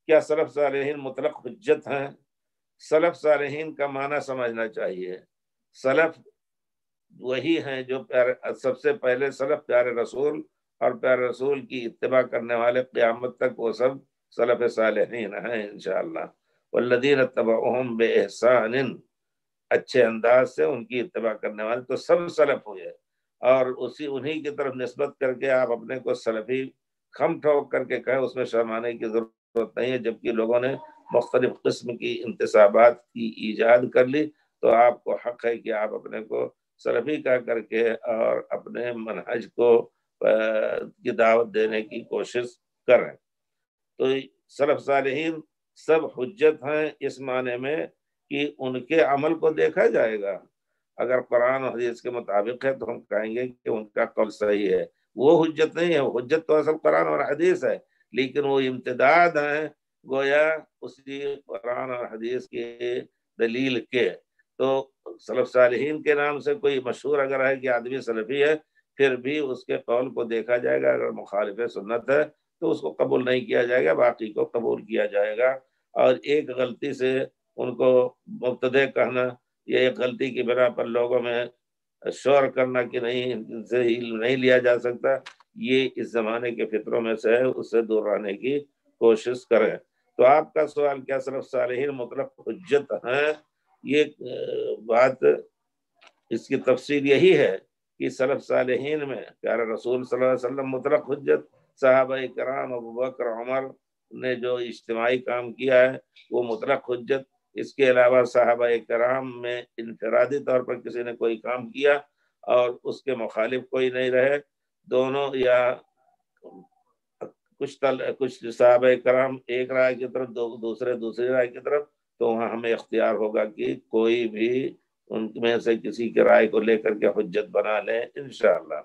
کیا سلف صالحین مطلق حجت ہیں؟ سلف صالحین کا معنی سمجھنا چاہیے۔ سلف وہی ہیں جو سب سے پہلے سلف پیارے رسول اور پیارے رسول کی اتباع کرنے والے، قیامت تک وہ سب سلف صالحین ہیں انشاءاللہ۔ والذین اتبعوہم بإحسان، اچھے انداز سے ان کی اتباع کرنے والے تو سب سلف ہوئے، اور انہی کی طرف نسبت کر کے آپ اپنے کو سلفی خم ٹھوک کر کے کہیں، اس میں شرمانے کی ضرورت نہیں ہے۔ جبکہ لوگوں نے مختلف قسم کی انتسابات کی ایجاد کر لی، تو آپ کو حق ہے کہ آپ اپنے کو سلفی کہہ کر کے اور اپنے منہج کو کی دعوت دینے کی کوشش کریں۔ تو سلف صالحین سب حجت ہیں اس معنی میں کہ ان کے عمل کو دیکھا جائے گا۔ اگر قرآن و حدیث کے مطابق ہے تو ہم کہیں گے کہ ان کا قول صحیح ہے۔ وہ حجت نہیں ہے، حجت تو اصل قرآن اور حدیث ہے، لیکن وہ امتداد ہیں گویا اسی قرآن اور حدیث کے دلیل کے۔ تو سلف صالحین کے نام سے کوئی مشہور اگر ہے کہ آدمی سلفی ہے، پھر بھی اس کے قول کو دیکھا جائے گا، اگر مخالف سنت ہے تو اس کو قبول نہیں کیا جائے گا، باقی کو قبول کیا جائے گا۔ اور ایک غلطی سے ان کو مبتدع کہنا، یہ ایک غلطی کی بنا پر لوگوں میں شور کرنا کہ نہیں ان سے نہیں لیا جا سکتا، یہ اس زمانے کے فطروں میں سے ہے، اس سے دور رہنے کی کوشش کریں۔ تو آپ کا سوال کیا سلف صالحین مطلق حجت ہیں؟ یہ بات، اس کی تفصیل یہی ہے کہ سلف صالحین میں پیارے رسول صلی اللہ علیہ وسلم مطلق حجت، صحابہ کرام ابو بکر عمر نے جو اجتماعی کام کیا ہے وہ مطلق حجت۔ اس کے علاوہ صحابہ کرام میں انفرادی طور پر کسی نے کوئی کام کیا اور اس کے مخالف کوئی نہیں رہے، دونوں یا کچھ صحابہ کرام ایک رائے کی طرف، دوسرے دوسری رائے کی طرف، تو وہاں ہمیں اختیار ہوگا کہ کوئی بھی ان میں سے کسی کی رائے کو لے کر کے حجت بنا لیں انشاءاللہ۔